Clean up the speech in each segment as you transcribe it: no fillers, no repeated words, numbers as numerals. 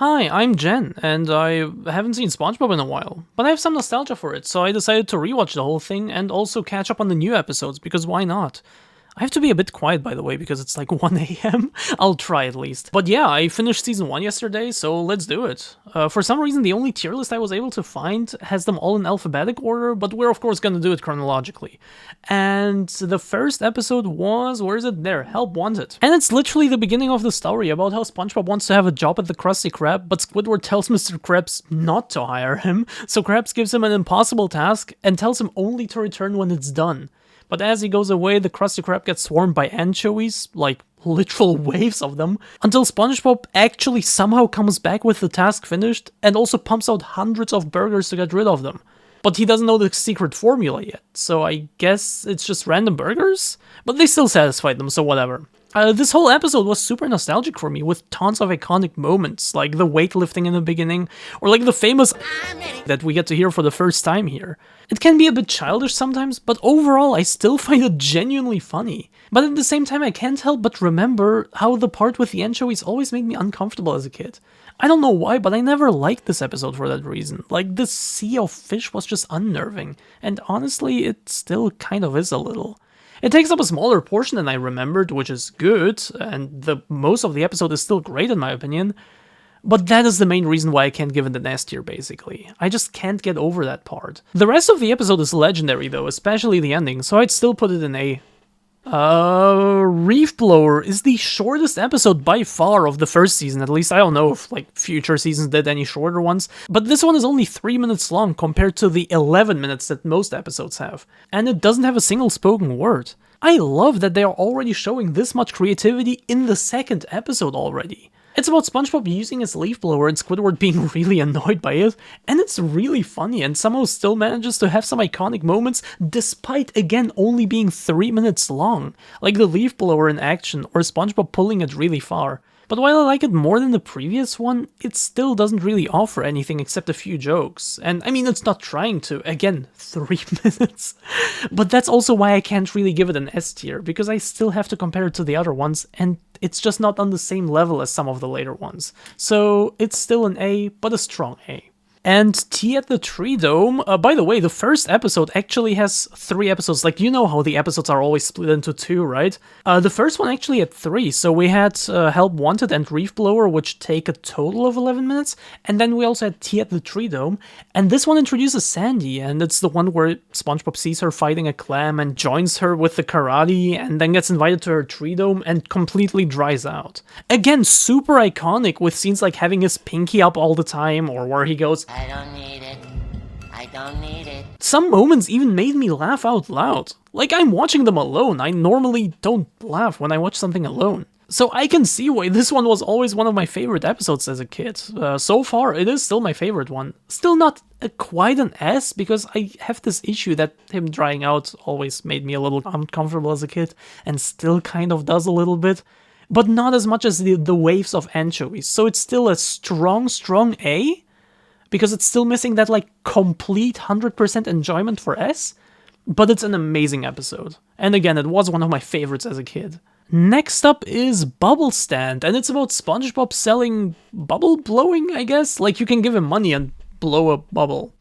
Hi, I'm Jen, and I haven't seen SpongeBob in a while, but I have some nostalgia for it, so I decided to rewatch the whole thing and also catch up on the new episodes, because why not? I have to be a bit quiet, by the way, because it's like 1 a.m. I'll try at least. But yeah, I finished season 1 yesterday, so let's do it. For some reason, the only tier list I was able to find has them all in alphabetic order, but we're of course gonna do it chronologically. And the first episode was, where is it? There, Help Wanted. And it's literally the beginning of the story about how SpongeBob wants to have a job at the Krusty Krab, but Squidward tells Mr. Krabs not to hire him, so Krabs gives him an impossible task and tells him only to return when it's done. But as he goes away, the Krusty Krab gets swarmed by anchovies, like literal waves of them, until SpongeBob actually somehow comes back with the task finished and also pumps out hundreds of burgers to get rid of them. But he doesn't know the secret formula yet, so I guess it's just random burgers? But they still satisfied them, so whatever. This whole episode was super nostalgic for me, with tons of iconic moments, like the weightlifting in the beginning, or like the famous that we get to hear for the first time here. It can be a bit childish sometimes, but overall I still find it genuinely funny. But at the same time I can't help but remember how the part with the anchovies always made me uncomfortable as a kid. I don't know why, but I never liked this episode for that reason. Like, this sea of fish was just unnerving, and honestly it still kind of is a little. It takes up a smaller portion than I remembered, which is good, and most of the episode is still great in my opinion, but that is the main reason why I can't give it an S tier, basically. I just can't get over that part. The rest of the episode is legendary though, especially the ending, so I'd still put it in A. Reef Blower is the shortest episode by far of the first season, at least. I don't know if like future seasons did any shorter ones, but this one is only 3 minutes long compared to the 11 minutes that most episodes have, and it doesn't have a single spoken word. I love that they are already showing this much creativity in the second episode already. It's about SpongeBob using his leaf blower and Squidward being really annoyed by it, and it's really funny and somehow still manages to have some iconic moments despite, again, only being 3 minutes long, like the leaf blower in action or SpongeBob pulling it really far. But while I like it more than the previous one, it still doesn't really offer anything except a few jokes. And I mean, it's not trying to, again, 3 minutes. But that's also why I can't really give it an S tier, because I still have to compare it to the other ones, and it's just not on the same level as some of the later ones. So it's still an A, but a strong A. And Tea at the Treedome, by the way, the first episode actually has 3 episodes. Like, you know how the episodes are always split into 2, right? The first one actually had 3, so we had Help Wanted and Reef Blower, which take a total of 11 minutes, and then we also had Tea at the Treedome, and this one introduces Sandy, and it's the one where SpongeBob sees her fighting a clam and joins her with the karate, and then gets invited to her Treedome and completely dries out. Again, super iconic, with scenes like having his pinky up all the time, or where he goes, I don't need it. I don't need it. Some moments even made me laugh out loud. Like, I'm watching them alone. I normally don't laugh when I watch something alone. So I can see why this one was always one of my favorite episodes as a kid. So far, it is still my favorite one. Still not quite an S, because I have this issue that him drying out always made me a little uncomfortable as a kid, and still kind of does a little bit. But not as much as the waves of anchovies. So it's still a strong A, because it's still missing that like complete 100% enjoyment for S, but it's an amazing episode. And again, it was one of my favorites as a kid. Next up is Bubblestand, and it's about SpongeBob selling bubble blowing, I guess? Like, you can give him money and blow a bubble.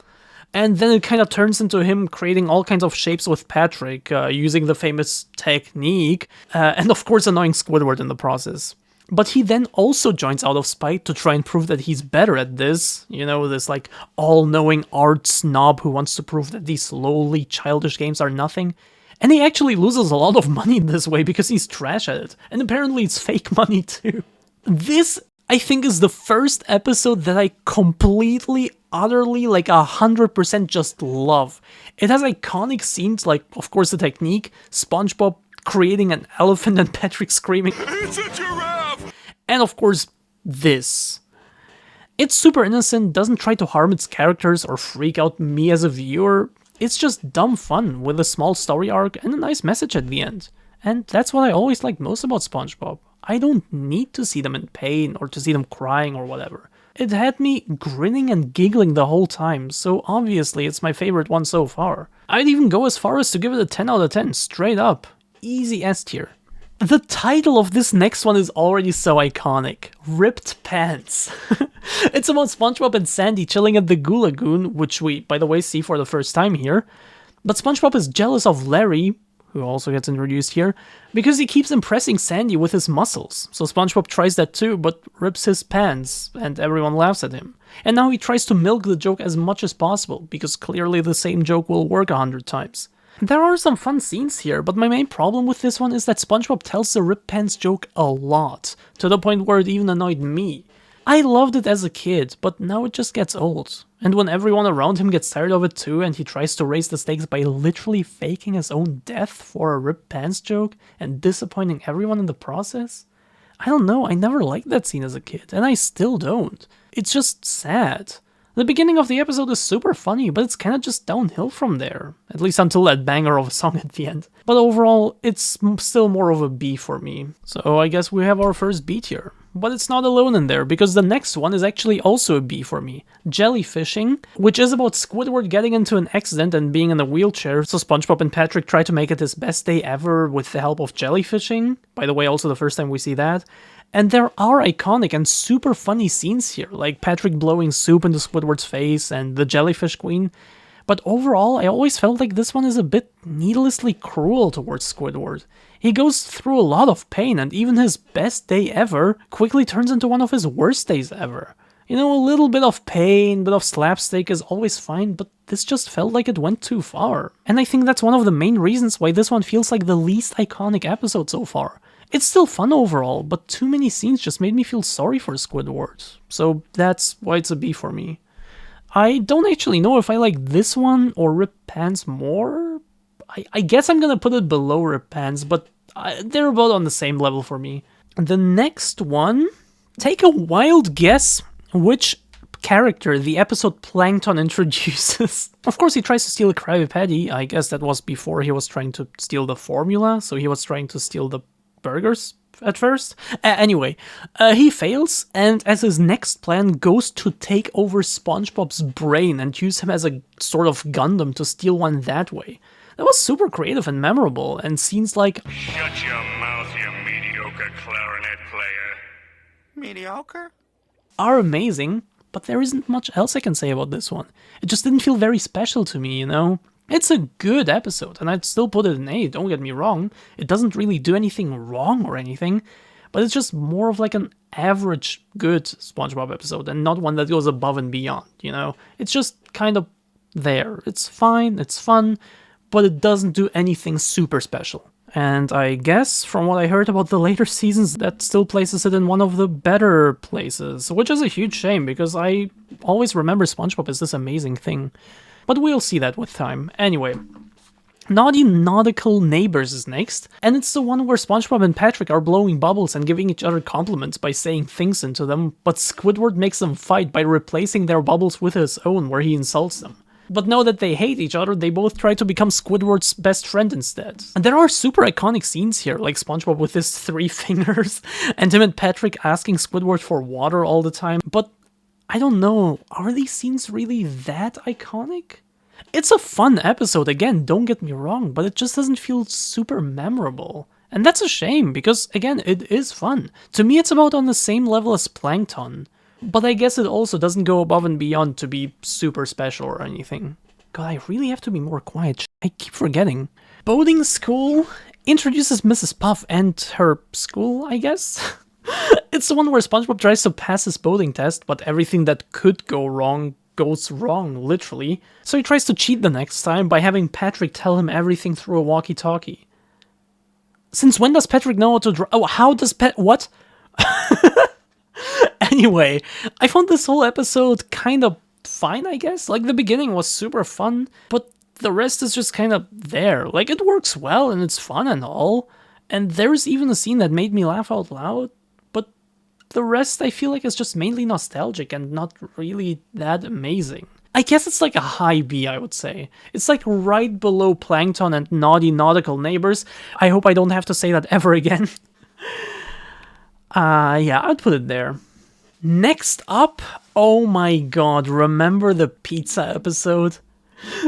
And then it kind of turns into him creating all kinds of shapes with Patrick, using the famous technique, and of course annoying Squidward in the process. But he then also joins out of spite to try and prove that he's better at this. You know, this like all-knowing art snob who wants to prove that these lowly childish games are nothing. And he actually loses a lot of money this way because he's trash at it. And apparently it's fake money too. This, I think, is the first episode that I completely, utterly, like 100% just love. It has iconic scenes like, of course, the technique, SpongeBob creating an elephant and Patrick screaming, "It's a giraffe!" And of course, this. It's super innocent, doesn't try to harm its characters or freak out me as a viewer. It's just dumb fun with a small story arc and a nice message at the end. And that's what I always liked most about SpongeBob. I don't need to see them in pain or to see them crying or whatever. It had me grinning and giggling the whole time, so obviously it's my favorite one so far. I'd even go as far as to give it a 10 out of 10, straight up. Easy S tier. The title of this next one is already so iconic. Ripped Pants. It's about SpongeBob and Sandy chilling at the Goo Lagoon, which we, by the way, see for the first time here. But SpongeBob is jealous of Larry, who also gets introduced here, because he keeps impressing Sandy with his muscles. So SpongeBob tries that too, but rips his pants, and everyone laughs at him. And now he tries to milk the joke as much as possible, because clearly the same joke will work 100 times. There are some fun scenes here, but my main problem with this one is that SpongeBob tells the Rip Pants joke a lot, to the point where it even annoyed me. I loved it as a kid, but now it just gets old. And when everyone around him gets tired of it too, and he tries to raise the stakes by literally faking his own death for a Rip Pants joke, and disappointing everyone in the process? I don't know, I never liked that scene as a kid, and I still don't. It's just sad. The beginning of the episode is super funny, but it's kinda just downhill from there. At least until that banger of a song at the end. But overall, it's still more of a B for me. So I guess we have our first B tier. But it's not alone in there, because the next one is actually also a B for me. Jellyfishing, which is about Squidward getting into an accident and being in a wheelchair, so SpongeBob and Patrick try to make it his best day ever with the help of jellyfishing. By the way, also the first time we see that. And there are iconic and super funny scenes here, like Patrick blowing soup into Squidward's face and the Jellyfish Queen. But overall, I always felt like this one is a bit needlessly cruel towards Squidward. He goes through a lot of pain, and even his best day ever quickly turns into one of his worst days ever. You know, a little bit of pain, bit of slapstick is always fine, but this just felt like it went too far. And I think that's one of the main reasons why this one feels like the least iconic episode so far. It's still fun overall, but too many scenes just made me feel sorry for Squidward. So that's why it's a B for me. I don't actually know if I like this one or Rip Pants more. I guess I'm gonna put it below Rip Pants, but they're about on the same level for me. The next one, take a wild guess which character the episode Plankton introduces. Of course he tries to steal a Krabby Patty. I guess that was before he was trying to steal the formula, so he was trying to steal the burgers at first. Anyway, he fails, and as his next plan goes to take over SpongeBob's brain and use him as a sort of Gundam to steal one that way. That was super creative and memorable, and scenes like Shut your mouth, you mediocre clarinet player. Mediocre? are amazing, but there isn't much else I can say about this one. It just didn't feel very special to me, you know? It's a good episode, and I'd still put it an A, don't get me wrong. It doesn't really do anything wrong or anything, but it's just more of like an average good SpongeBob episode, and not one that goes above and beyond, you know? It's just kind of there. It's fine, it's fun, but it doesn't do anything super special. And I guess, from what I heard about the later seasons, that still places it in one of the better places, which is a huge shame, because I always remember SpongeBob as this amazing thing. But we'll see that with time. Anyway, Naughty Nautical Neighbors is next, and it's the one where SpongeBob and Patrick are blowing bubbles and giving each other compliments by saying things into them, but Squidward makes them fight by replacing their bubbles with his own, where he insults them. But now that they hate each other, they both try to become Squidward's best friend instead. And there are super iconic scenes here, like SpongeBob with his 3 fingers, and him and Patrick asking Squidward for water all the time, but I don't know, are these scenes really that iconic? It's a fun episode, again, don't get me wrong, but it just doesn't feel super memorable. And that's a shame, because, again, it is fun. To me, it's about on the same level as Plankton. But I guess it also doesn't go above and beyond to be super special or anything. God, I really have to be more quiet. I keep forgetting. Boating School introduces Mrs. Puff and her school, I guess? It's the one where SpongeBob tries to pass his boating test, but everything that could go wrong goes wrong, literally. So he tries to cheat the next time by having Patrick tell him everything through a walkie-talkie. Since when does Patrick know how to drive? Oh, how does what? Anyway, I found this whole episode kind of fine, I guess. Like, the beginning was super fun, but the rest is just kind of there. Like, it works well and it's fun and all. And there's even a scene that made me laugh out loud, but the rest I feel like is just mainly nostalgic and not really that amazing. I guess it's like a high B, I would say. It's like right below Plankton and Naughty Nautical Neighbors. I hope I don't have to say that ever again. Yeah, I'd put it there. Next up, oh my god, remember the pizza episode?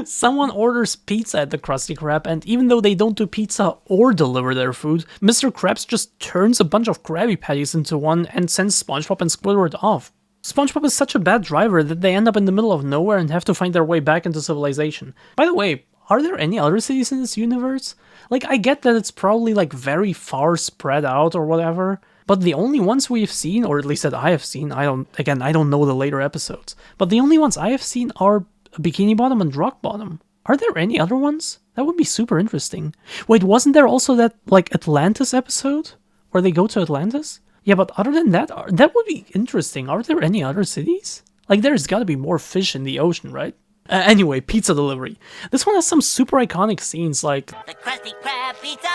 Someone orders pizza at the Krusty Krab, and even though they don't do pizza or deliver their food, Mr. Krabs just turns a bunch of Krabby Patties into one and sends SpongeBob and Squidward off. SpongeBob is such a bad driver that they end up in the middle of nowhere and have to find their way back into civilization. By the way, are there any other cities in this universe? Like, I get that it's probably like very far spread out or whatever, but the only ones we've seen, or at least that I have seen, I don't know the later episodes, but the only ones I have seen are Bikini Bottom and Rock Bottom. Are there any other ones? That would be super interesting. Wait, wasn't there also that, like, Atlantis episode? Where they go to Atlantis? Yeah, but other than that, that would be interesting. Are there any other cities? Like, there's gotta be more fish in the ocean, right? Anyway, pizza delivery. This one has some super iconic scenes like The Krusty Krab pizza!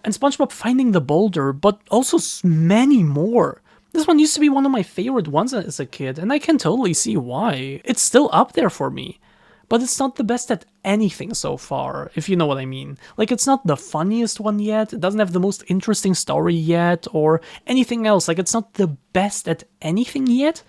and SpongeBob finding the boulder, but also many more. This one used to be one of my favorite ones as a kid, and I can totally see why. It's still up there for me. But it's not the best at anything so far, if you know what I mean. Like, it's not the funniest one yet, it doesn't have the most interesting story yet, or anything else. Like, it's not the best at anything yet,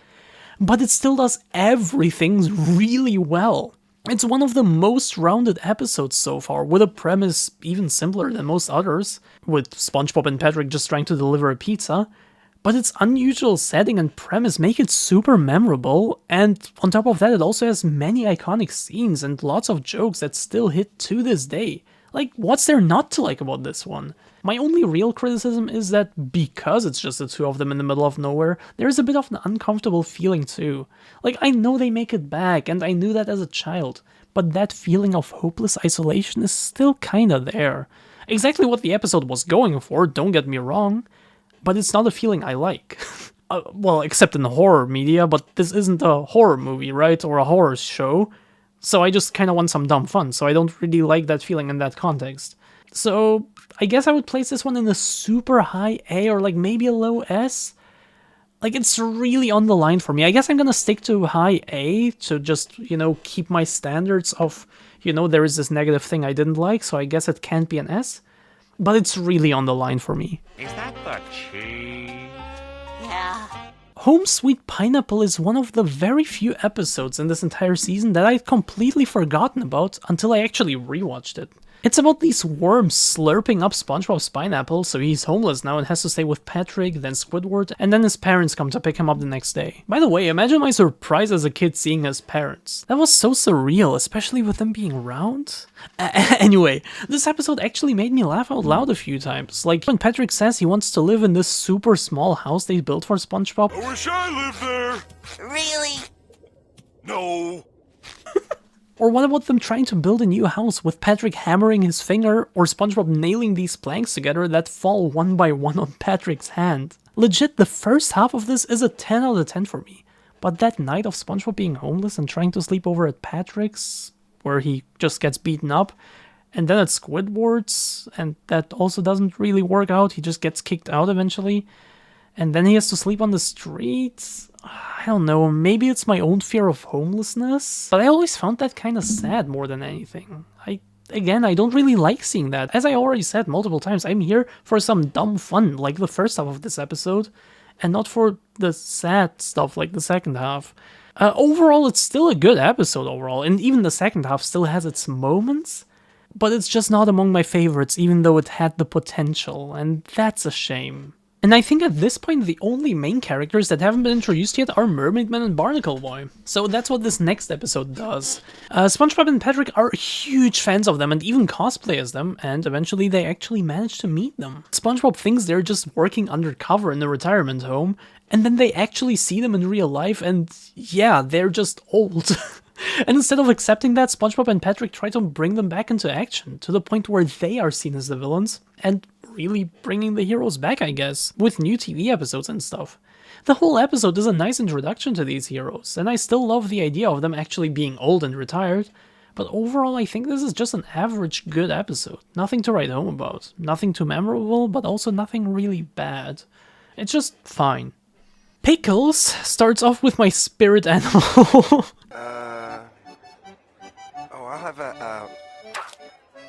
but it still does everything really well. It's one of the most rounded episodes so far, with a premise even simpler than most others, with SpongeBob and Patrick just trying to deliver a pizza. But its unusual setting and premise make it super memorable, and on top of that it also has many iconic scenes and lots of jokes that still hit to this day. Like, what's there not to like about this one? My only real criticism is that because it's just the two of them in the middle of nowhere, there's a bit of an uncomfortable feeling too. Like, I know they make it back, and I knew that as a child, but that feeling of hopeless isolation is still kinda there. Exactly what the episode was going for, don't get me wrong, but it's not a feeling I like. Well, except in the horror media, but this isn't a horror movie, right? Or a horror show. So I just kind of want some dumb fun, so I don't really like that feeling in that context. So I guess I would place this one in a super high A or like maybe a low S. Like, it's really on the line for me. I guess I'm gonna stick to high A to just, you know, keep my standards of, you know, there is this negative thing I didn't like, so I guess it can't be an S. But it's really on the line for me. Is that the cheese? Yeah. Home Sweet Pineapple is one of the very few episodes in this entire season that I'd completely forgotten about until I actually rewatched it. It's about these worms slurping up SpongeBob's pineapple, so he's homeless now and has to stay with Patrick, then Squidward, and then his parents come to pick him up the next day. By the way, imagine my surprise as a kid seeing his parents. That was so surreal, especially with them being round. Anyway, this episode actually made me laugh out loud a few times. Like when Patrick says he wants to live in this super small house they built for SpongeBob. I wish I lived there. Really? No. Or what about them trying to build a new house with Patrick hammering his finger or SpongeBob nailing these planks together that fall one by one on Patrick's hand? Legit, the first half of this is a 10 out of 10 for me. But that night of SpongeBob being homeless and trying to sleep over at Patrick's, where he just gets beaten up, and then at Squidward's, and that also doesn't really work out, he just gets kicked out eventually, and then he has to sleep on the streets. I don't know, maybe it's my own fear of homelessness, but I always found that kind of sad more than anything. I don't really like seeing that. As I already said multiple times, I'm here for some dumb fun, like the first half of this episode, and not for the sad stuff like the second half. Overall, it's still a good episode overall, and even the second half still has its moments, but it's just not among my favorites, even though it had the potential, and that's a shame. And I think at this point the only main characters that haven't been introduced yet are Mermaid Man and Barnacle Boy. So that's what this next episode does. SpongeBob and Patrick are huge fans of them and even cosplay as them, and eventually they actually manage to meet them. SpongeBob thinks they're just working undercover in a retirement home, and then they actually see them in real life and yeah, they're just old. And instead of accepting that, SpongeBob and Patrick try to bring them back into action, to the point where they are seen as the villains, and really bringing the heroes back, I guess, with new TV episodes and stuff. The whole episode is a nice introduction to these heroes, and I still love the idea of them actually being old and retired, but overall I think this is just an average good episode. Nothing to write home about, nothing too memorable, but also nothing really bad. It's just fine. Pickles starts off with my spirit animal. I'll have a,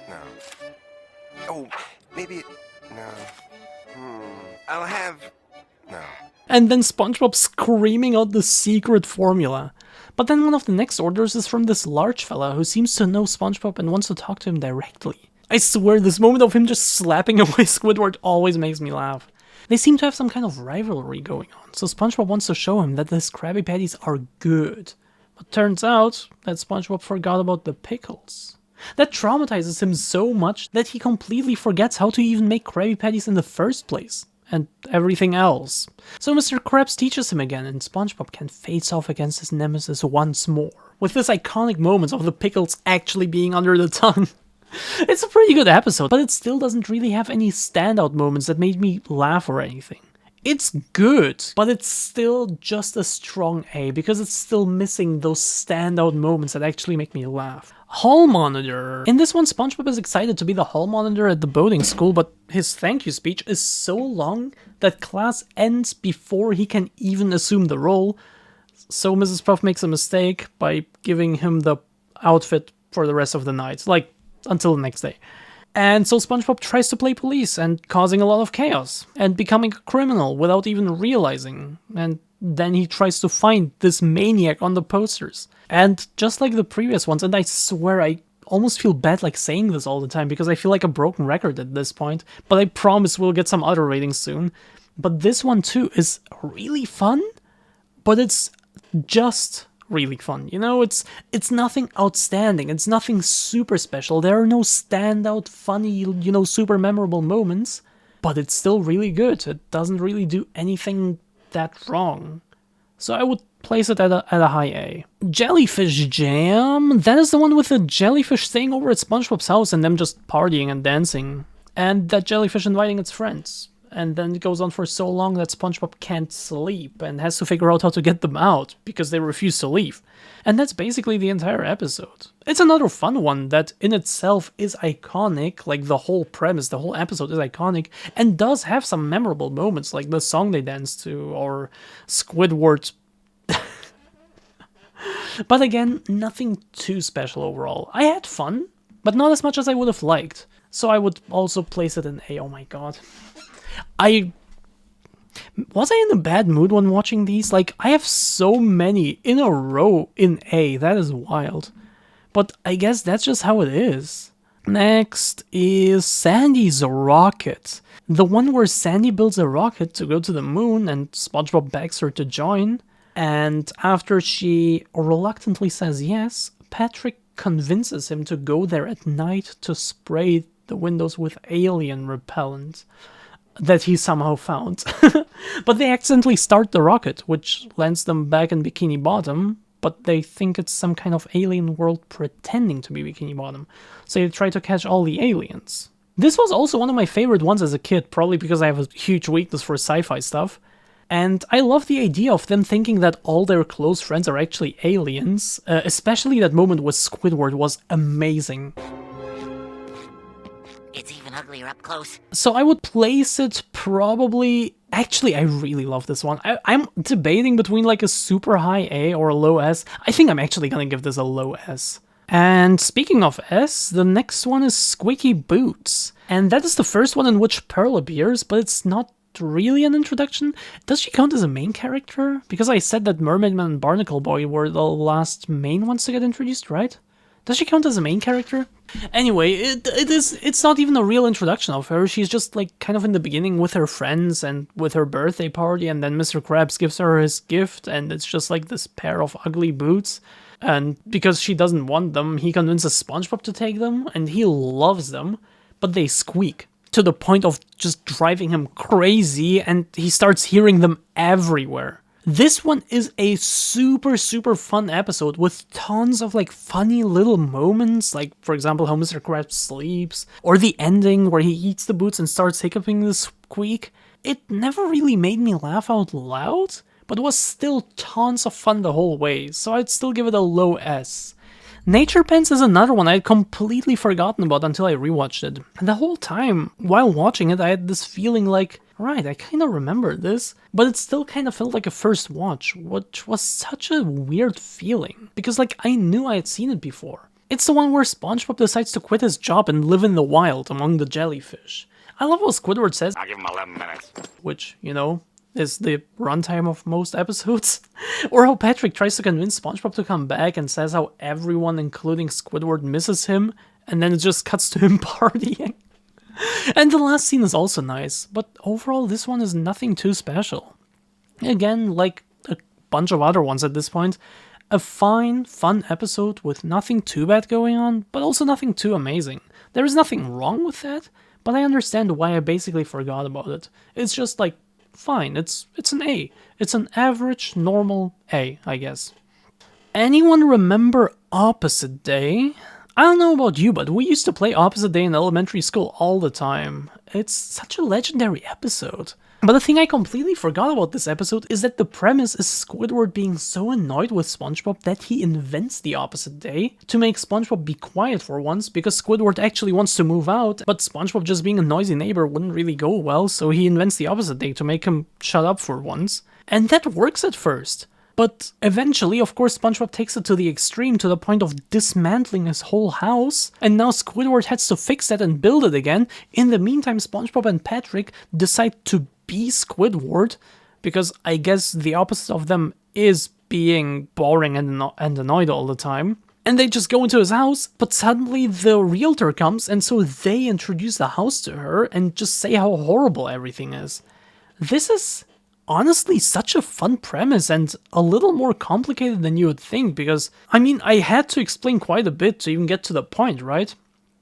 no. Oh, maybe, no. I'll have, no. And then SpongeBob screaming out the secret formula. But then one of the next orders is from this large fella who seems to know SpongeBob and wants to talk to him directly. I swear, this moment of him just slapping away Squidward always makes me laugh. They seem to have some kind of rivalry going on, so SpongeBob wants to show him that his Krabby Patties are good. But turns out that SpongeBob forgot about the pickles. That traumatizes him so much that he completely forgets how to even make Krabby Patties in the first place. And everything else. So Mr. Krabs teaches him again, and SpongeBob can face off against his nemesis once more. With this iconic moment of the pickles actually being under the tongue. It's a pretty good episode, but it still doesn't really have any standout moments that made me laugh or anything. It's good, but it's still just a strong A, because it's still missing those standout moments that actually make me laugh. Hall monitor. In this one, SpongeBob is excited to be the hall monitor at the boating school, but his thank you speech is so long that class ends before he can even assume the role. So Mrs. Puff makes a mistake by giving him the outfit for the rest of the night, like until the next day. And so SpongeBob tries to play police and causing a lot of chaos and becoming a criminal without even realizing. And then he tries to find this maniac on the posters. And just like the previous ones, and I swear I almost feel bad like saying this all the time because I feel like a broken record at this point, but I promise we'll get some other ratings soon. But this one too is really fun, but it's just really fun. You know, it's nothing outstanding, it's nothing super special, there are no standout funny, you know, super memorable moments, but it's still really good. It doesn't really do anything that wrong. So I would place it at a high A. Jellyfish Jam, that is the one with the jellyfish staying over at SpongeBob's house and them just partying and dancing. And that jellyfish inviting its friends. And then it goes on for so long that SpongeBob can't sleep and has to figure out how to get them out because they refuse to leave. And that's basically the entire episode. It's another fun one that in itself is iconic, like the whole premise, the whole episode is iconic, and does have some memorable moments like the song they dance to or Squidward. But again, nothing too special overall. I had fun, but not as much as I would have liked. So I would also place it in A. Oh my god. Was I in a bad mood when watching these? Like, I have so many in a row in A, that is wild. But I guess that's just how it is. Next is Sandy's rocket. The one where Sandy builds a rocket to go to the moon and SpongeBob begs her to join. And after she reluctantly says yes, Patrick convinces him to go there at night to spray the windows with alien repellent that he somehow found. But they accidentally start the rocket, which lands them back in Bikini Bottom, but they think it's some kind of alien world pretending to be Bikini Bottom, so they try to catch all the aliens. This was also one of my favorite ones as a kid, probably because I have a huge weakness for sci-fi stuff, and I love the idea of them thinking that all their close friends are actually aliens, especially that moment with Squidward was amazing. It's even uglier up close. So I would place it probably... Actually, I really love this one. I'm debating between like a super high A or a low S. I think I'm actually gonna give this a low S. And speaking of S, the next one is Squeaky Boots. And that is the first one in which Pearl appears, but it's not really an introduction. Does she count as a main character? Because I said that Mermaid Man and Barnacle Boy were the last main ones to get introduced, right? Does she count as a main character? Anyway, it's not even a real introduction of her. She's just like kind of in the beginning with her friends and with her birthday party, and then Mr. Krabs gives her his gift and it's just like this pair of ugly boots. And because she doesn't want them, he convinces SpongeBob to take them and he loves them, but they squeak to the point of just driving him crazy and he starts hearing them everywhere. This one is a super fun episode with tons of like funny little moments, like for example how Mr. Krabs sleeps, or the ending where he eats the boots and starts hiccuping the squeak. It never really made me laugh out loud, but was still tons of fun the whole way, so I'd still give it a low S. Nature Pants is another one I had completely forgotten about until I rewatched it. And the whole time, while watching it, I had this feeling like, right, I kind of remember this, but it still kind of felt like a first watch, which was such a weird feeling, because like I knew I had seen it before. It's the one where SpongeBob decides to quit his job and live in the wild among the jellyfish. I love what Squidward says, I'll give him 11 minutes. which, you know, is the runtime of most episodes. Or how Patrick tries to convince SpongeBob to come back and says how everyone, including Squidward, misses him, and then it just cuts to him partying. And the last scene is also nice, but overall this one is nothing too special. Again, like a bunch of other ones at this point, a fine, fun episode with nothing too bad going on, but also nothing too amazing. There is nothing wrong with that, but I understand why I basically forgot about it. It's just like, fine, it's an A. It's an average, normal A, I guess. Anyone remember Opposite Day? I don't know about you, but we used to play Opposite Day in elementary school all the time. It's such a legendary episode. But the thing I completely forgot about this episode is that the premise is Squidward being so annoyed with SpongeBob that he invents the opposite day to make SpongeBob be quiet for once, because Squidward actually wants to move out, but SpongeBob just being a noisy neighbor wouldn't really go well, so he invents the opposite day to make him shut up for once. And that works at first. But eventually, of course, SpongeBob takes it to the extreme, to the point of dismantling his whole house, and now Squidward has to fix that and build it again. In the meantime, SpongeBob and Patrick decide to be Squidward, because I guess the opposite of them is being boring and annoyed all the time. And they just go into his house, but suddenly the realtor comes, and so they introduce the house to her and just say how horrible everything is. This is honestly such a fun premise and a little more complicated than you would think, because, I mean, I had to explain quite a bit to even get to the point, right?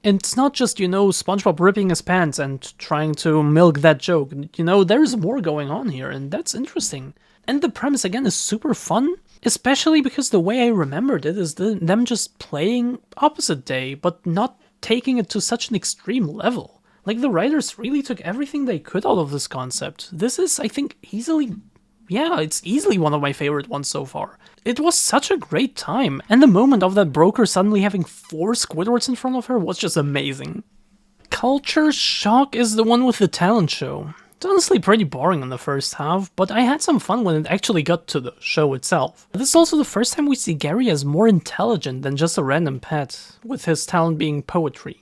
And it's not just, SpongeBob ripping his pants and trying to milk that joke. There's more going on here, and that's interesting. And the premise, again, is super fun, especially because the way I remembered it is them just playing Opposite Day, but not taking it to such an extreme level. Like, the writers really took everything they could out of this concept. This is, I think, it's easily one of my favorite ones so far. It was such a great time, and the moment of that broker suddenly having 4 Squidwards in front of her was just amazing. Culture Shock is the one with the talent show. It's honestly pretty boring in the first half, but I had some fun when it actually got to the show itself. This is also the first time we see Gary as more intelligent than just a random pet, with his talent being poetry.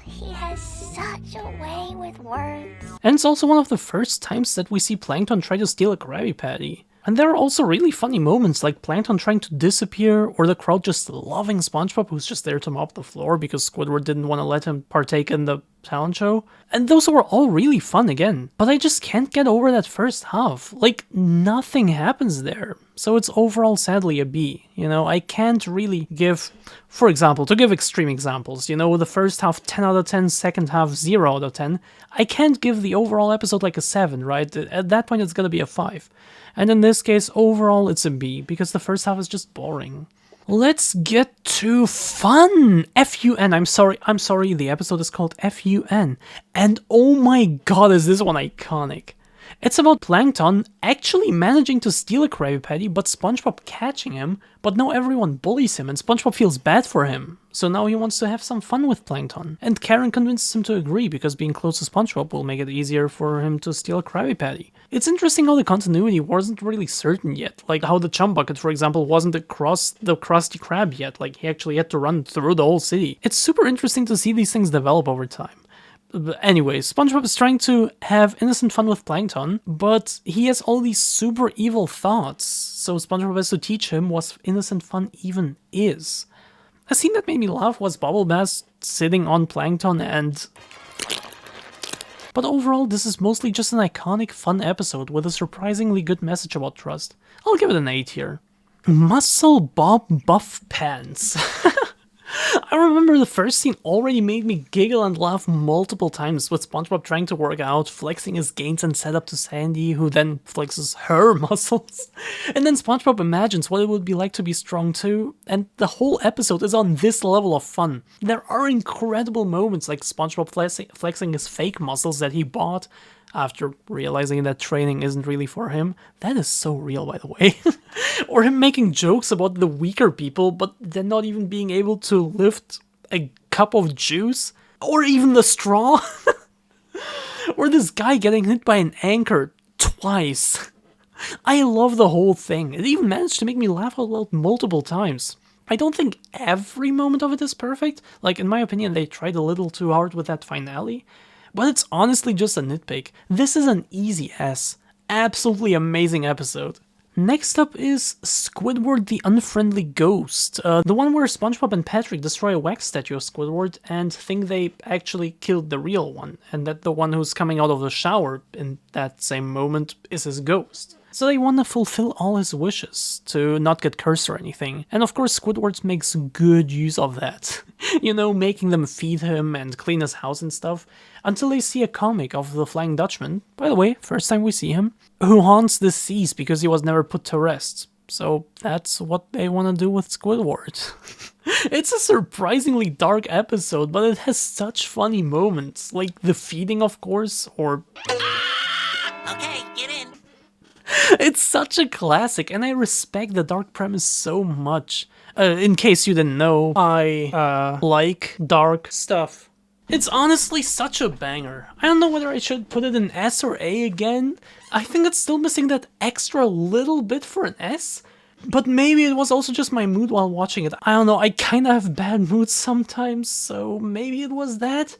He has such a way with words. And it's also one of the first times that we see Plankton try to steal a Krabby Patty. And there are also really funny moments, like Plankton trying to disappear, or the crowd just loving SpongeBob, who's just there to mop the floor because Squidward didn't want to let him partake in the talent show. And those were all really fun again. But I just can't get over that first half. Like, nothing happens there. So it's overall sadly a B. I can't really give, for example, to give extreme examples, the first half 10 out of 10, second half 0 out of 10, I can't give the overall episode like a 7, right? At that point it's gonna be a 5. And in this case, overall it's a B, because the first half is just boring. Let's get to fun! F.U.N. I'm sorry, the episode is called F.U.N. And oh my god, is this one iconic. It's about Plankton actually managing to steal a Krabby Patty, but SpongeBob catching him, but now everyone bullies him and SpongeBob feels bad for him. So now he wants to have some fun with Plankton. And Karen convinces him to agree, because being close to SpongeBob will make it easier for him to steal a Krabby Patty. It's interesting how the continuity wasn't really certain yet, like how the Chum Bucket, for example, wasn't across the Krusty Krab yet, like he actually had to run through the whole city. It's super interesting to see these things develop over time. Anyway, SpongeBob is trying to have innocent fun with Plankton, but he has all these super evil thoughts, so SpongeBob has to teach him what innocent fun even is. A scene that made me laugh was Bubble Bass sitting on Plankton and... But overall, this is mostly just an iconic, fun episode with a surprisingly good message about trust. I'll give it an A tier. MuscleBob BuffPants. I remember the first scene already made me giggle and laugh multiple times, with SpongeBob trying to work out, flexing his gains and setup to Sandy, who then flexes her muscles. And then SpongeBob imagines what it would be like to be strong too, and the whole episode is on this level of fun. There are incredible moments like SpongeBob flexing his fake muscles that he bought after realizing that training isn't really for him. That is so real, by the way. Or him making jokes about the weaker people, but then not even being able to lift a cup of juice, or even the straw. Or this guy getting hit by an anchor twice. I love the whole thing. It even managed to make me laugh out loud multiple times. I don't think every moment of it is perfect. Like, in my opinion, they tried a little too hard with that finale. But it's honestly just a nitpick. This is an easy S. Absolutely amazing episode. Next up is Squidward the Unfriendly Ghost, the one where SpongeBob and Patrick destroy a wax statue of Squidward and think they actually killed the real one, and that the one who's coming out of the shower in that same moment is his ghost. So they want to fulfill all his wishes, to not get cursed or anything, and of course Squidward makes good use of that. You know, making them feed him and clean his house and stuff, until they see a comic of the Flying Dutchman, by the way, first time we see him, who haunts the seas because he was never put to rest. So that's what they want to do with Squidward. It's a surprisingly dark episode, but it has such funny moments, like the feeding of course, or... Okay, get in. It's such a classic, and I respect the dark premise so much. In case you didn't know, I like dark stuff. It's honestly such a banger. I don't know whether I should put it in S or A again. I think it's still missing that extra little bit for an S. But maybe it was also just my mood while watching it. I don't know, I kinda have bad moods sometimes, so maybe it was that.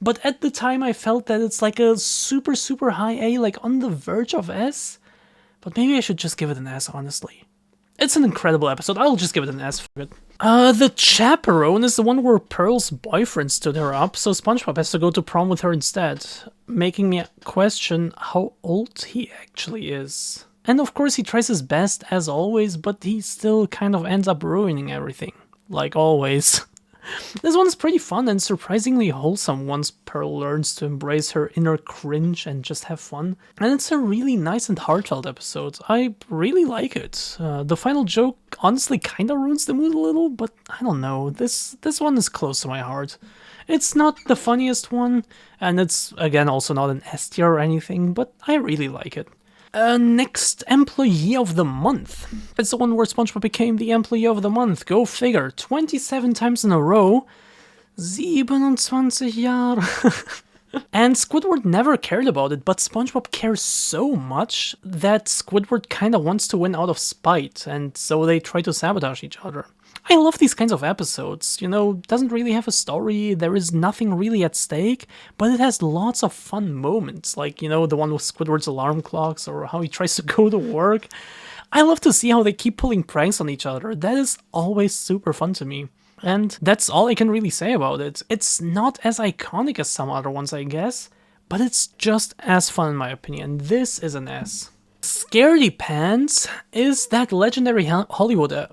But at the time I felt that it's like a super high A, like on the verge of S. But maybe I should just give it an S, honestly. It's an incredible episode, I'll just give it an S for it. The Chaperone is the one where Pearl's boyfriend stood her up, so SpongeBob has to go to prom with her instead, making me question how old he actually is. And of course he tries his best, as always, but he still kind of ends up ruining everything, like always. This one's pretty fun and surprisingly wholesome once Pearl learns to embrace her inner cringe and just have fun. And it's a really nice and heartfelt episode. I really like it. The final joke honestly kinda ruins the mood a little, but I don't know, this one is close to my heart. It's not the funniest one, and it's again also not an S tier or anything, but I really like it. Next, Employee of the Month. It's the one where SpongeBob became the Employee of the Month. Go figure. 27 times in a row. 27 Jahre. And Squidward never cared about it, but SpongeBob cares so much that Squidward kinda wants to win out of spite, and so they try to sabotage each other. I love these kinds of episodes, you know, doesn't really have a story, there is nothing really at stake, but it has lots of fun moments, like, you know, the one with Squidward's alarm clocks, or how he tries to go to work. I love to see how they keep pulling pranks on each other, that is always super fun to me. And that's all I can really say about it. It's not as iconic as some other ones, I guess, but it's just as fun in my opinion. This is an S. Scaredy Pants is that legendary Hollywood...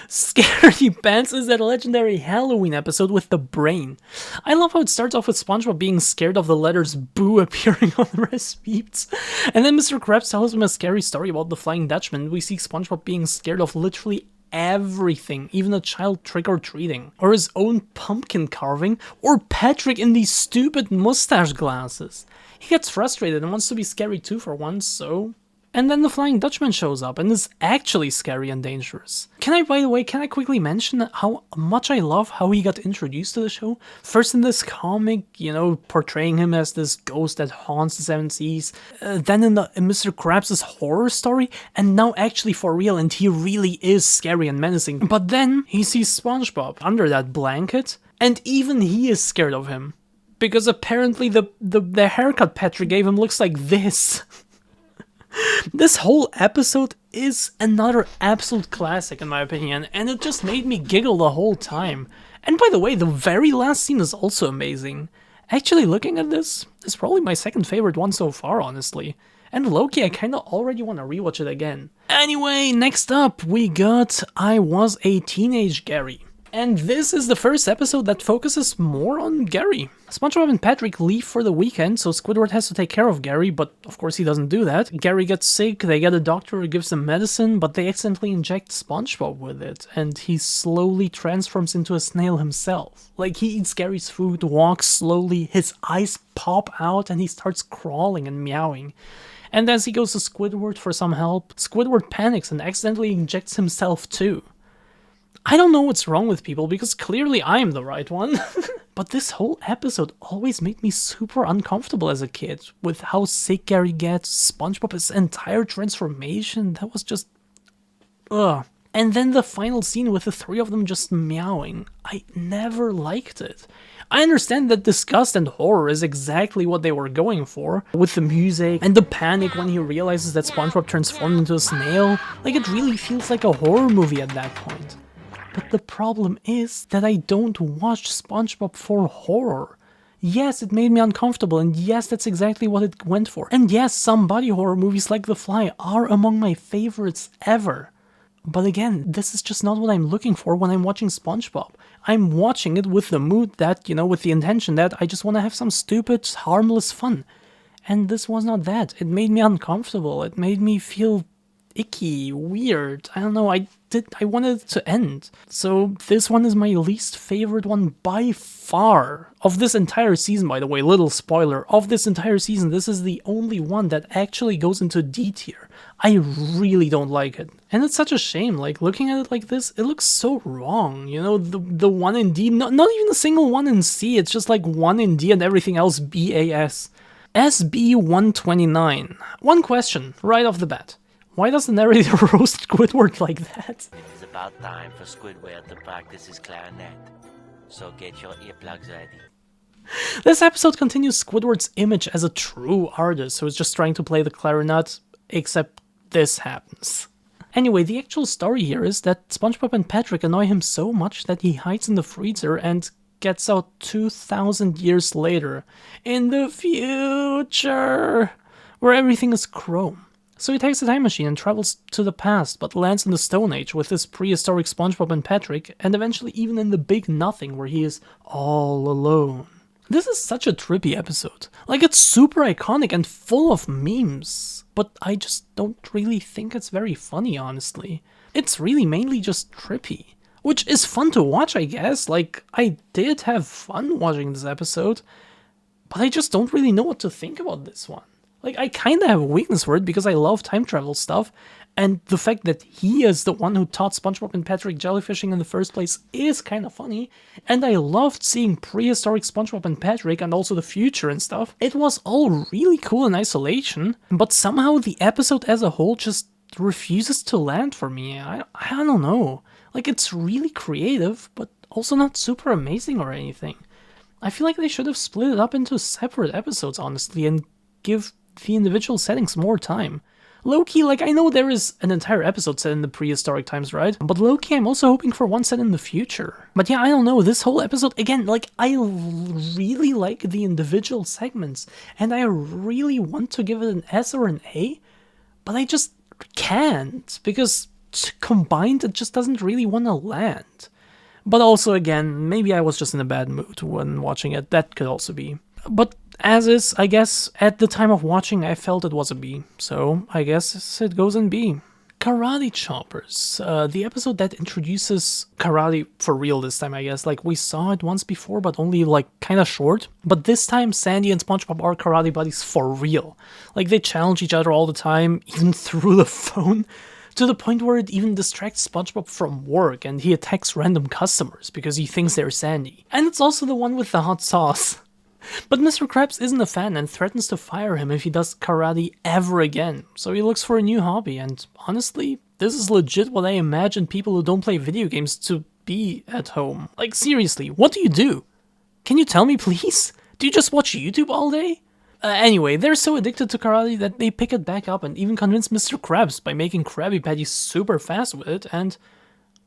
Scaredy Pants is that legendary Halloween episode with the brain. I love how it starts off with SpongeBob being scared of the letters boo appearing on the recipes. And then Mr. Krabs tells him a scary story about the Flying Dutchman. We see SpongeBob being scared of literally everything, even a child trick-or-treating, or his own pumpkin carving, or Patrick in these stupid mustache glasses. He gets frustrated and wants to be scary too for once, so... And then the Flying Dutchman shows up and is actually scary and dangerous. By the way, can I quickly mention how much I love how he got introduced to the show? First in this comic, you know, portraying him as this ghost that haunts the Seven Seas, then in Mr. Krabs' horror story, and now actually for real, and he really is scary and menacing. But then he sees SpongeBob under that blanket, and even he is scared of him. Because apparently the haircut Patrick gave him looks like this. This whole episode is another absolute classic in my opinion, and it just made me giggle the whole time. And by the way, the very last scene is also amazing. Actually, looking at this, it's probably my second favorite one so far, honestly. And low-key, I kinda already wanna rewatch it again. Anyway, next up, we got I Was a Teenage Gary. And this is the first episode that focuses more on Gary. SpongeBob and Patrick leave for the weekend, so Squidward has to take care of Gary, but of course he doesn't do that. Gary gets sick, they get a doctor who gives them medicine, but they accidentally inject SpongeBob with it, and he slowly transforms into a snail himself. Like, he eats Gary's food, walks slowly, his eyes pop out, and he starts crawling and meowing. And as he goes to Squidward for some help, Squidward panics and accidentally injects himself too. I don't know what's wrong with people, because clearly I'm the right one. But this whole episode always made me super uncomfortable as a kid, with how sick Gary gets, SpongeBob's entire transformation, that was just... ugh. And then the final scene with the three of them just meowing. I never liked it. I understand that disgust and horror is exactly what they were going for, with the music and the panic when he realizes that SpongeBob transformed into a snail. Like, it really feels like a horror movie at that point. But the problem is that I don't watch SpongeBob for horror. Yes, it made me uncomfortable, and yes, that's exactly what it went for. And yes, some body horror movies like The Fly are among my favorites ever. But again, this is just not what I'm looking for when I'm watching SpongeBob. I'm watching it with the mood that, with the intention that I just want to have some stupid, harmless fun. And this was not that. It made me uncomfortable. It made me feel icky, weird. I don't know, I wanted it to end. So this one is my least favorite one by far. Of this entire season, by the way, little spoiler, of this entire season, this is the only one that actually goes into D tier. I really don't like it. And it's such a shame, like, looking at it like this, it looks so wrong, the one in D, not even a single one in C, it's just like one in D and everything else BAS. SB129. One question, right off the bat. Why does the narrator roast Squidward like that? It is about time for Squidward to practice his clarinet. So get your earplugs ready. This episode continues Squidward's image as a true artist who is just trying to play the clarinet, except this happens. Anyway, the actual story here is that SpongeBob and Patrick annoy him so much that he hides in the freezer and gets out 2,000 years later, in the future, where everything is chrome. So he takes a time machine and travels to the past, but lands in the Stone Age with his prehistoric SpongeBob and Patrick, and eventually even in the Big Nothing, where he is all alone. This is such a trippy episode. Like, it's super iconic and full of memes, but I just don't really think it's very funny, honestly. It's really mainly just trippy, which is fun to watch, I guess. Like, I did have fun watching this episode, but I just don't really know what to think about this one. Like, I kind of have a weakness for it because I love time travel stuff, and the fact that he is the one who taught SpongeBob and Patrick jellyfishing in the first place is kind of funny, and I loved seeing prehistoric SpongeBob and Patrick and also the future and stuff. It was all really cool in isolation, but somehow the episode as a whole just refuses to land for me. I don't know. Like, it's really creative, but also not super amazing or anything. I feel like they should have split it up into separate episodes, honestly, and give the individual settings more time. Low-key, like, I know there is an entire episode set in the prehistoric times, right? But low-key, I'm also hoping for one set in the future. But yeah, I don't know, this whole episode, again, like, I really like the individual segments, and I really want to give it an S or an A, but I just can't, because combined, it just doesn't really want to land. But also, again, maybe I was just in a bad mood when watching it, that could also be. But as is, I guess, at the time of watching, I felt it was a B, so I guess it goes in B. Karate Choppers, the episode that introduces karate for real this time, I guess. Like, we saw it once before, but only, like, kind of short. But this time, Sandy and SpongeBob are karate buddies for real. Like, they challenge each other all the time, even through the phone, to the point where it even distracts SpongeBob from work, and he attacks random customers because he thinks they're Sandy. And it's also the one with the hot sauce. But Mr. Krabs isn't a fan and threatens to fire him if he does karate ever again, so he looks for a new hobby, and honestly, this is legit what I imagine people who don't play video games to be at home. Like, seriously, what do you do? Can you tell me, please? Do you just watch YouTube all day? Anyway, they're so addicted to karate that they pick it back up and even convince Mr. Krabs by making Krabby Patty super fast with it, and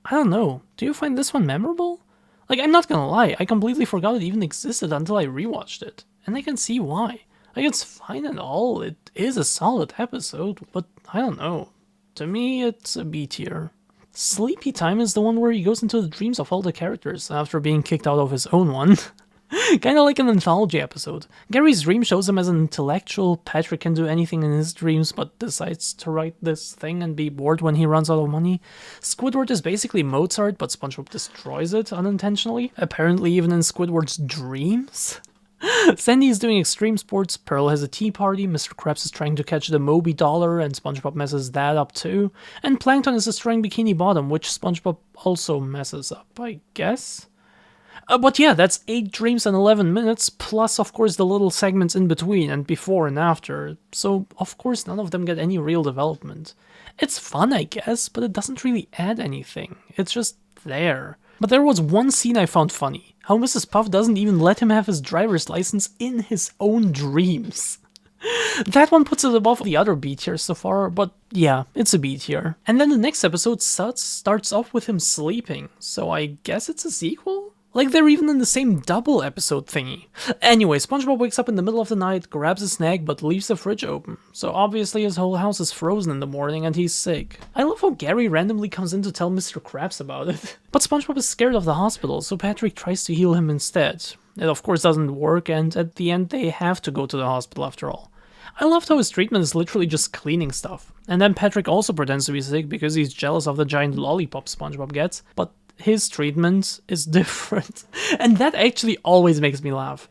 I don't know, do you find this one memorable? Like, I'm not gonna lie, I completely forgot it even existed until I rewatched it, and I can see why. Like, it's fine and all, it is a solid episode, but I don't know. To me, it's a B tier. Sleepy Time is the one where he goes into the dreams of all the characters after being kicked out of his own one. Kinda like an anthology episode. Gary's dream shows him as an intellectual, Patrick can do anything in his dreams but decides to write this thing and be bored when he runs out of money. Squidward is basically Mozart, but SpongeBob destroys it unintentionally, apparently even in Squidward's dreams. Sandy is doing extreme sports, Pearl has a tea party, Mr. Krabs is trying to catch the Moby Dollar and SpongeBob messes that up too, and Plankton is destroying Bikini Bottom, which SpongeBob also messes up, I guess. But yeah, that's 8 dreams and 11 minutes, plus of course the little segments in between and before and after, so of course none of them get any real development. It's fun, I guess, but it doesn't really add anything, it's just there. But there was one scene I found funny, how Mrs. Puff doesn't even let him have his driver's license in his own dreams. That one puts it above the other B tier so far, but yeah, it's a B tier. And then the next episode, Suds, starts off with him sleeping, so I guess it's a sequel? Like they're even in the same double episode thingy. Anyway, SpongeBob wakes up in the middle of the night, grabs a snack, but leaves the fridge open. So obviously his whole house is frozen in the morning and he's sick. I love how Gary randomly comes in to tell Mr. Krabs about it. But SpongeBob is scared of the hospital, so Patrick tries to heal him instead. It of course doesn't work, and at the end they have to go to the hospital after all. I loved how his treatment is literally just cleaning stuff. And then Patrick also pretends to be sick because he's jealous of the giant lollipop SpongeBob gets, but his treatment is different. And that actually always makes me laugh.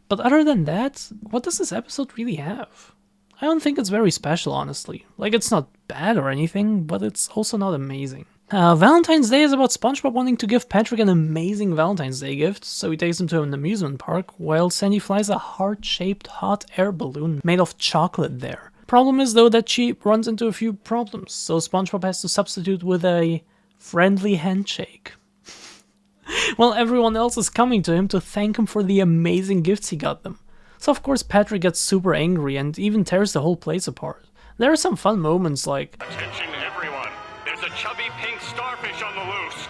But other than that, what does this episode really have? I don't think it's very special, honestly. Like, it's not bad or anything, but it's also not amazing. Valentine's Day is about SpongeBob wanting to give Patrick an amazing Valentine's Day gift, so he takes him to an amusement park, while Sandy flies a heart-shaped hot air balloon made of chocolate there. Problem is though that she runs into a few problems, so SpongeBob has to substitute with a friendly handshake. While everyone else is coming to him to thank him for the amazing gifts he got them. So of course Patrick gets super angry and even tears the whole place apart. There are some fun moments like, Attention everyone, there's a chubby pink starfish on the loose.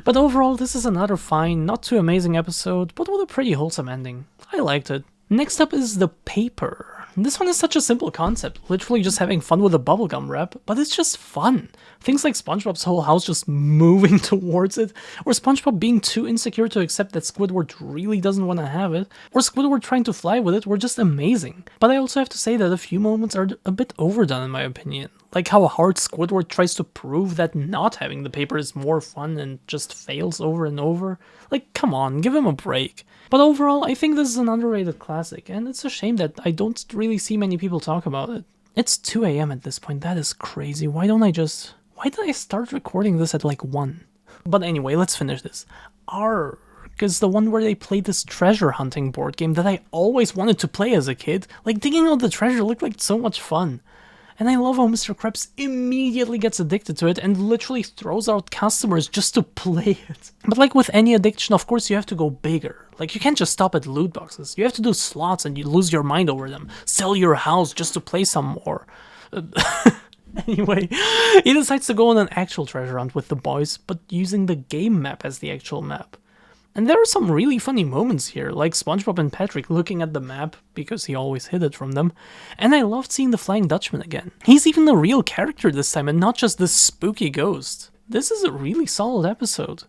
but overall this is another fine, not too amazing episode, but with a pretty wholesome ending. I liked it. Next up is the paper. This one is such a simple concept, literally just having fun with a bubblegum wrap, but it's just fun. Things like SpongeBob's whole house just moving towards it, or SpongeBob being too insecure to accept that Squidward really doesn't want to have it, or Squidward trying to fly with it were just amazing. But I also have to say that a few moments are a bit overdone in my opinion. Like how hard Squidward tries to prove that not having the paper is more fun and just fails over and over. Like, come on, give him a break. But overall, I think this is an underrated classic, and it's a shame that I don't really see many people talk about it. It's 2 AM at this point, that is crazy. Why did I start recording this at like 1? But anyway, let's finish this. Arrgh is the one where they play this treasure hunting board game that I always wanted to play as a kid. Like, digging out the treasure looked like so much fun. And I love how Mr. Krabs immediately gets addicted to it and literally throws out customers just to play it. But like with any addiction, of course you have to go bigger. Like, you can't just stop at loot boxes. You have to do slots and you lose your mind over them. Sell your house just to play some more. Anyway, he decides to go on an actual treasure hunt with the boys, but using the game map as the actual map. And there are some really funny moments here, like SpongeBob and Patrick looking at the map, because he always hid it from them, and I loved seeing the Flying Dutchman again. He's even a real character this time, and not just this spooky ghost. This is a really solid episode.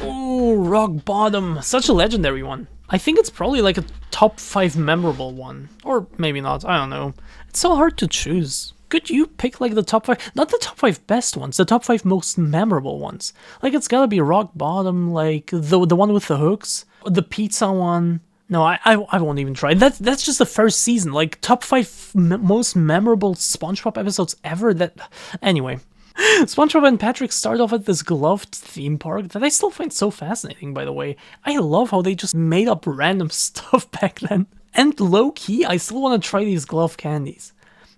Oh, Rock Bottom, such a legendary one. I think it's probably like a top 5 memorable one, or maybe not, I don't know. It's so hard to choose. Could you pick like the top 5, not the top 5 best ones, the top 5 most memorable ones? Like, it's gotta be Rock Bottom, like the one with the hooks, the pizza one. No, I won't even try. That's just the first season, like top 5 most memorable SpongeBob episodes ever. Anyway, SpongeBob and Patrick start off at this gloved theme park that I still find so fascinating, by the way. I love how they just made up random stuff back then. And low-key, I still want to try these glove candies.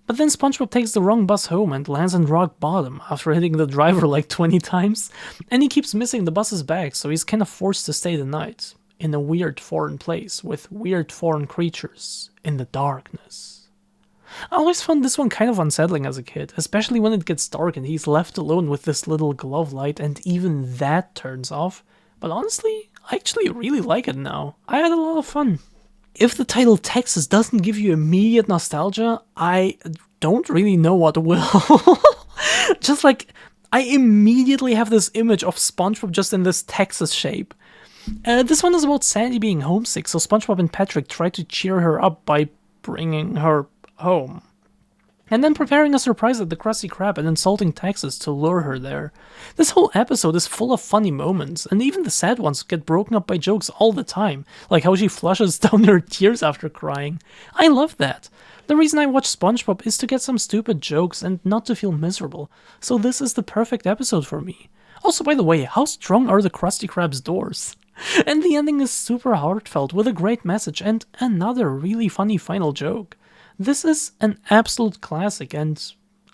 But then SpongeBob takes the wrong bus home and lands on Rock Bottom after hitting the driver like 20 times, and he keeps missing the bus's back, so he's kind of forced to stay the night in a weird foreign place with weird foreign creatures in the darkness. I always found this one kind of unsettling as a kid, especially when it gets dark and he's left alone with this little glove light and even that turns off. But honestly, I actually really like it now. I had a lot of fun. If the title Texas doesn't give you immediate nostalgia, I don't really know what will. Just like, I immediately have this image of SpongeBob just in this Texas shape. This one is about Sandy being homesick, so SpongeBob and Patrick try to cheer her up by bringing her home. And then preparing a surprise at the Krusty Krab and insulting Texas to lure her there. This whole episode is full of funny moments, and even the sad ones get broken up by jokes all the time, like how she flushes down her tears after crying. I love that. The reason I watch SpongeBob is to get some stupid jokes and not to feel miserable, so this is the perfect episode for me. Also, by the way, how strong are the Krusty Krab's doors? And the ending is super heartfelt with a great message and another really funny final joke. This is an absolute classic and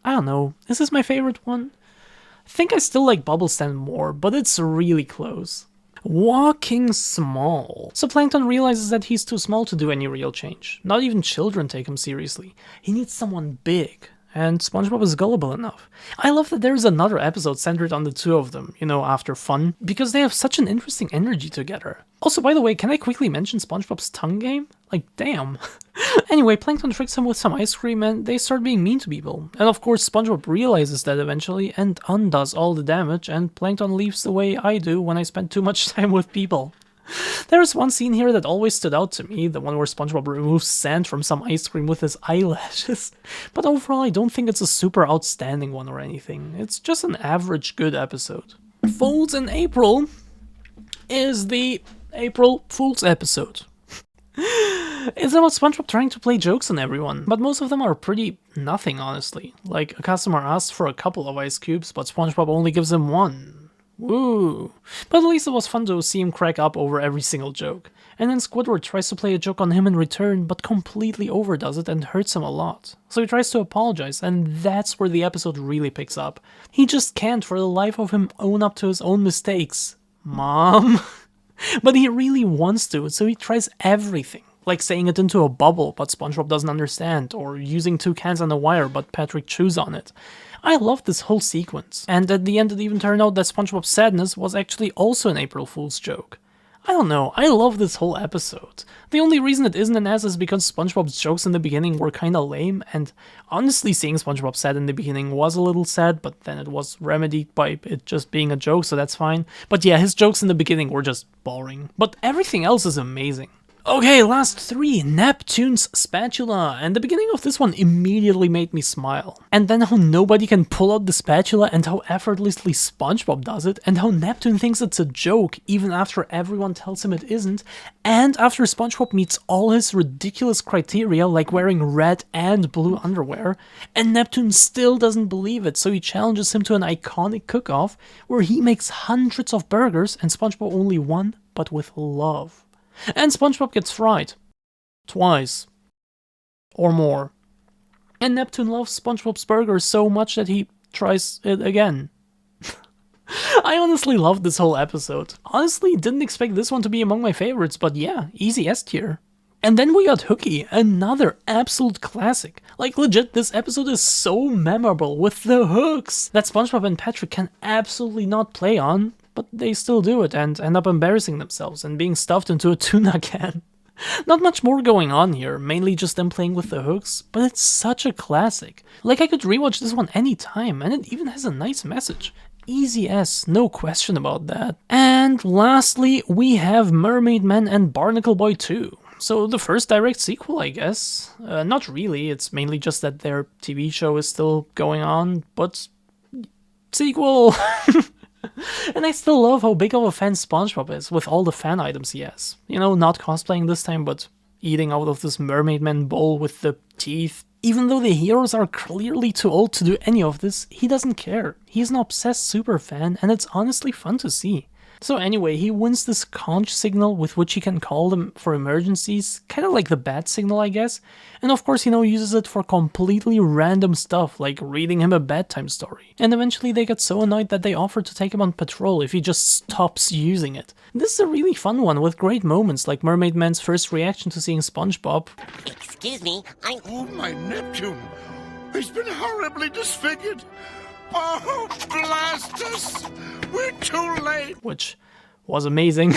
I don't know, is this my favorite one? I think I still like Bubblestand more, but it's really close. Walking small. So Plankton realizes that he's too small to do any real change. Not even children take him seriously. He needs someone big. And SpongeBob is gullible enough. I love that there is another episode centered on the two of them, you know, after F.U.N, because they have such an interesting energy together. Also, by the way, can I quickly mention SpongeBob's tongue game? Like, damn. Anyway, Plankton tricks him with some ice cream and they start being mean to people. And of course, SpongeBob realizes that eventually and undoes all the damage, and Plankton leaves the way I do when I spend too much time with people. There's one scene here that always stood out to me, the one where SpongeBob removes sand from some ice cream with his eyelashes. But overall, I don't think it's a super outstanding one or anything. It's just an average good episode. Fools in April is the April Fool's episode. It's about SpongeBob trying to play jokes on everyone, but most of them are pretty nothing, honestly. Like, a customer asks for a couple of ice cubes, but SpongeBob only gives him one. Woo! But at least it was fun to see him crack up over every single joke. And then Squidward tries to play a joke on him in return, but completely overdoes it and hurts him a lot. So he tries to apologize, and that's where the episode really picks up. He just can't for the life of him own up to his own mistakes. Mom? But he really wants to, so he tries everything. Like saying it into a bubble, but SpongeBob doesn't understand, or using two cans on a wire, but Patrick chews on it. I love this whole sequence, and at the end it even turned out that SpongeBob's sadness was actually also an April Fool's joke. I don't know, I love this whole episode. The only reason it isn't an ass is because SpongeBob's jokes in the beginning were kinda lame, and honestly seeing SpongeBob sad in the beginning was a little sad, but then it was remedied by it just being a joke, so that's fine. But yeah, his jokes in the beginning were just boring. But everything else is amazing. Okay, last three, Neptune's spatula, and the beginning of this one immediately made me smile. And then how nobody can pull out the spatula and how effortlessly SpongeBob does it, and how Neptune thinks it's a joke even after everyone tells him it isn't, and after SpongeBob meets all his ridiculous criteria like wearing red and blue underwear, and Neptune still doesn't believe it, so he challenges him to an iconic cook-off where he makes hundreds of burgers and SpongeBob only one, but with love. And SpongeBob gets fried. Twice. Or more. And Neptune loves SpongeBob's burger so much that he tries it again. I honestly loved this whole episode. Honestly, didn't expect this one to be among my favorites, but yeah, easy S tier. And then we got Hooky, another absolute classic. Like legit, this episode is so memorable with the hooks that SpongeBob and Patrick can absolutely not play on. But they still do it and end up embarrassing themselves and being stuffed into a tuna can. Not much more going on here, mainly just them playing with the hooks, but it's such a classic. Like I could rewatch this one anytime, and it even has a nice message. Easy S, no question about that. And lastly, we have Mermaid Man and Barnacle Boy 2. So the first direct sequel, I guess. Not really, it's mainly just that their TV show is still going on, but sequel! And I still love how big of a fan SpongeBob is with all the fan items he has. You know, not cosplaying this time, but eating out of this Mermaid Man bowl with the teeth. Even though the heroes are clearly too old to do any of this, he doesn't care. He's an obsessed super fan, and it's honestly fun to see. So anyway, he wins this conch signal with which he can call them for emergencies, kind of like the bat signal, I guess. And of course he now uses it for completely random stuff, like reading him a bedtime story. And eventually they get so annoyed that they offer to take him on patrol if he just stops using it. This is a really fun one with great moments, like Mermaid Man's first reaction to seeing SpongeBob. Excuse me, Oh, my Neptune! He's been horribly disfigured! Oh, blast us! We're too late! Which was amazing.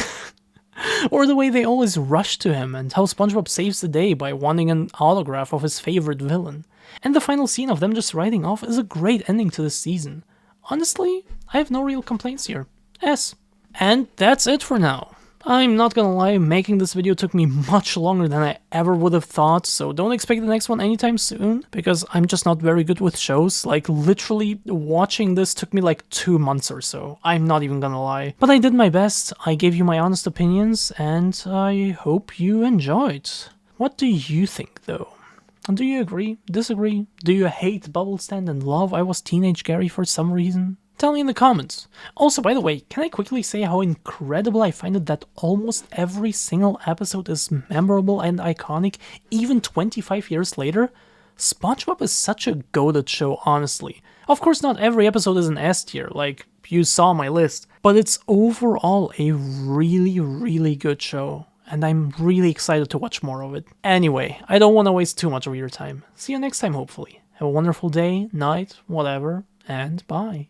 Or the way they always rush to him, and how SpongeBob saves the day by wanting an autograph of his favorite villain. And the final scene of them just riding off is a great ending to this season. Honestly, I have no real complaints here. S. And that's it for now. I'm not gonna lie, making this video took me much longer than I ever would have thought, so don't expect the next one anytime soon, because I'm just not very good with shows. Like, literally, watching this took me like 2 months or so. I'm not even gonna lie. But I did my best, I gave you my honest opinions, and I hope you enjoyed. What do you think, though? Do you agree? Disagree? Do you hate Bubblestand and love I Was Teenage Gary for some reason? Tell me in the comments. Also, by the way, can I quickly say how incredible I find it that almost every single episode is memorable and iconic, even 25 years later? SpongeBob is such a goated show, honestly. Of course, not every episode is an S tier, like you saw my list, but it's overall a really, really good show, and I'm really excited to watch more of it. Anyway, I don't want to waste too much of your time. See you next time, hopefully. Have a wonderful day, night, whatever, and bye.